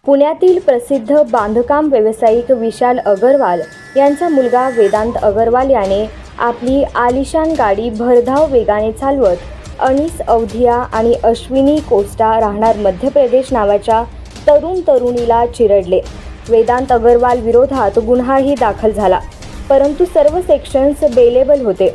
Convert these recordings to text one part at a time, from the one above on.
पुण्यातील प्रसिद्ध बांधकाम व्यावसायिक विशाल अगरवाल यांचा मुलगा वेदांत अगरवाल याने आपली आलिशान गाडी भरधाव वेगाने चालवत अनीस अवधिया आणि अश्विनी कोस्टा राहणार मध्य प्रदेश नावाच्या तरुणीला चिरडले। वेदांत अगरवाल विरोधात गुन्हाही दाखल झाला, परंतु सर्व सेक्शन्स बेलेबल होते,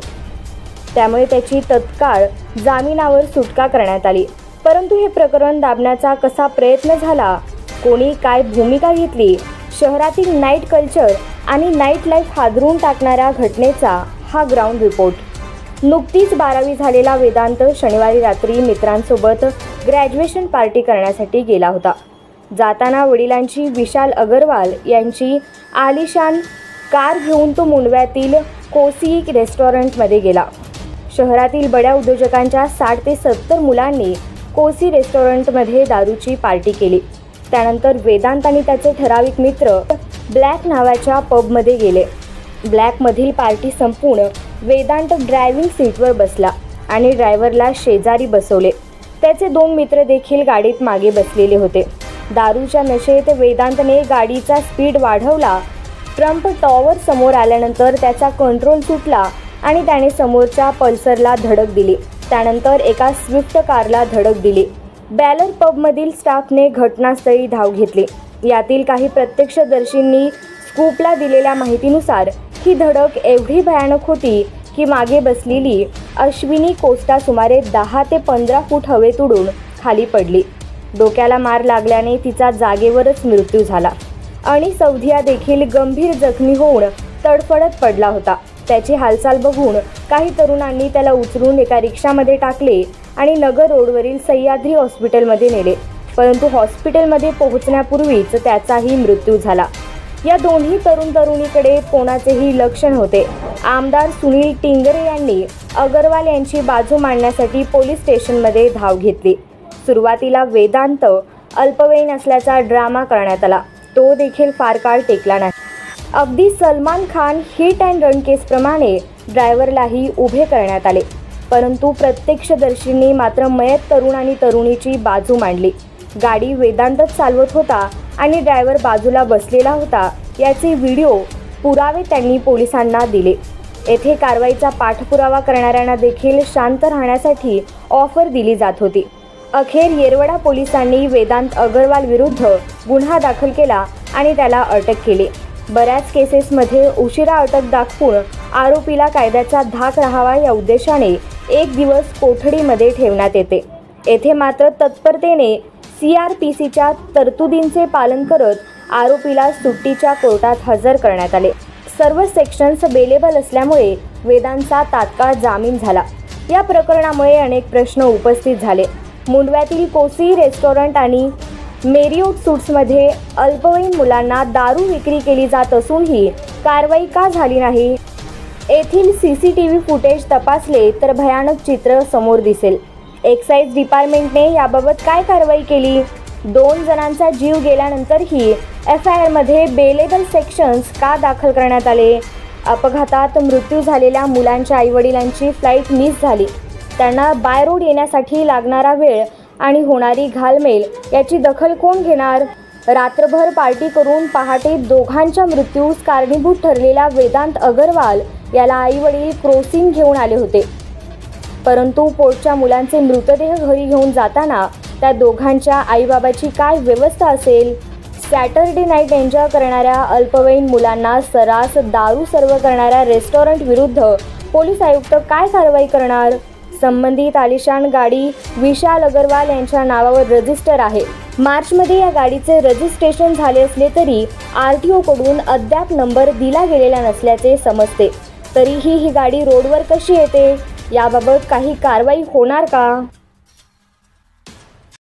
त्यामुळे त्याची तत्काळ जामिनावर सुटका करण्यात आली। परंतु हे प्रकरण दाबण्याचा कसा प्रयत्न झाला, कोणी काय भूमिका घेतली, शहरातील नाईट कल्चर आणि नाईट लाईफ हादरून टाकणाऱ्या घटनेचा हा ग्राउंड रिपोर्ट। नुकतीच 12वी झालेला वेदांत शनिवारी रात्री मित्रांसोबत ग्रॅज्युएशन पार्टी करण्यासाठी गेला होता। जाताना वडिलांची विशाल अगरवाल यांची आलिशान कार घेऊन तो मुंडव्यातील कोसी रेस्टॉरंटमध्ये गेला। शहरातील बड्या उद्योजकांच्या 60 ते 70 मुलांनी कोसी रेस्टॉरंटमध्ये दारूची पार्टी केली। त्यानंतर वेदांत आणि त्याचे ठराविक मित्र ब्लॅक नावाच्या पबमध्ये गेले। ब्लॅकमधील पार्टी संपून वेदांत ड्रायव्हिंग सीटवर बसला आणि ड्रायव्हरला शेजारी बसवले। त्याचे 2 मित्र देखील गाडीत मागे बसलेले होते। दारूच्या नशेत वेदांतने गाडीचा स्पीड वाढवला। ट्रम्प टॉवर समोर आल्यानंतर त्याचा कंट्रोल सुटला आणि त्याने समोरच्या पल्सरला धडक दिली। त्यानंतर एका स्विफ्ट कारला धडक दिली। बॅलर पबमधील स्टाफने घटनास्थळी धाव घेतली। यातील काही प्रत्यक्षदर्शींनी स्कूपला दिलेल्या माहितीनुसार ही धडक एवढी भयानक होती की मागे बसलेली अश्विनी कोस्टा सुमारे 10 ते 15 फूट हवेत उडून खाली पडली। डोक्याला मार लागल्याने तिचा जागेवरच मृत्यू झाला। अनीस अवधिया देखील गंभीर जखमी होऊन तडफडत पडला होता। त्याची हालचाल बघून काही तरुणांनी त्याला उचलून एका रिक्षामध्ये टाकले आणि नगर रोडवरील सह्याद्री हॉस्पिटलमध्ये नेले, परंतु हॉस्पिटलमध्ये पोहोचण्यापूर्वीच त्याचाही मृत्यू झाला। या दोन्ही तरुणीकडे कोणाचेही लक्ष नव्हते। आमदार सुनील टिंगरे यांनी अगरवाल यांची बाजू मांडण्यासाठी पोलीस स्टेशनमध्ये धाव घेतली। सुरुवातीला वेदांत अल्पवयीन असल्याचा ड्रामा करण्यात आला, तो देखील फार काळ टेकला नाही। अगदी Salman Khan hit and run केसप्रमाणे ड्रायव्हरलाही उभे करण्यात आले, परंतु प्रत्यक्षदर्शींनी मात्र मयत तरुण आणि तरुणीची बाजू मांडली। गाडी वेदांतच चालवत होता आणि ड्रायव्हर बाजूला बसलेला होता याचे व्हिडिओ पुरावे त्यांनी पोलिसांना दिले। येथे कारवाईचा पाठपुरावा करणाऱ्यांना देखील शांत राहण्यासाठी ऑफर दिली जात होती। अखेर येरवडा पोलिसांनी वेदांत अगरवाल विरुद्ध गुन्हा दाखल केला आणि त्याला अटक केली। बऱ्याच केसेसमध्ये उशिरा अटक दाखवून आरोपीला कायद्याचा धाक राहावा या उद्देशाने 1 दिवस कोठडीमध्ये ठेवण्यात येते। येथे मात्र तत्परतेने CRPCच्या तरतुदींचे पालन करत आरोपीला सुट्टीच्या कोर्टात हजर करण्यात आले। सर्व सेक्शन्स बेलेबल असल्यामुळे वेदांतचा तात्काळ जामीन झाला। या प्रकरणामुळे अनेक प्रश्न उपस्थित झाले। मुंडव्यातील कोसी रेस्टॉरंट आणि मेरिओट सूट्समध्ये अल्पवयीन मुलांना दारू विक्री केली जात असूनही कारवाई का झाली नाही? येथील CCTV फुटेज तपासले तर भयानक चित्र समोर दिसेल। एक्साईज डिपार्टमेंटने याबाबत काय कारवाई केली? 2 जणांचा जीव गेल्यानंतरही FIRमध्ये बेलेबल सेक्शन्स का दाखल करण्यात आले? अपघातात मृत्यू झालेल्या मुलांच्या आईवडिलांची फ्लाईट मिस झाली, त्यांना बाय रोड येण्यासाठी लागणारा वेळ आणि होणारी घालमेल याची दखल कोण घेणार? रात्रभर पार्टी करून पहाटे दोघांच्या मृत्यूस कारणीभूत ठरलेला वेदांत अगरवाल याला आईवडील क्रॉसिंग घेऊन आले होते, परंतु पोटच्या मुलांचे मृतदेह घरी घेऊन जाताना त्या दोघांच्या आईबाबाची काय व्यवस्था असेल? सॅटरडे नाईट एन्जॉय करणाऱ्या अल्पवयीन मुलांना सर्रास दारू सर्व करणाऱ्या रेस्टॉरंट विरुद्ध पोलीस आयुक्त काय कारवाई करणार? संबंधित आलिशान गाडी विशाल अगरवाल यांच्या नावावर रजिस्टर आहे। मार्चमध्ये या गाडीचे रजिस्ट्रेशन झाले असले तरी RTOकडून अद्याप नंबर दिला गेलेला नसल्याचे समजते। तरीही ही गाडी रोडवर कशी येते? याबाबत काही कारवाई होणार का?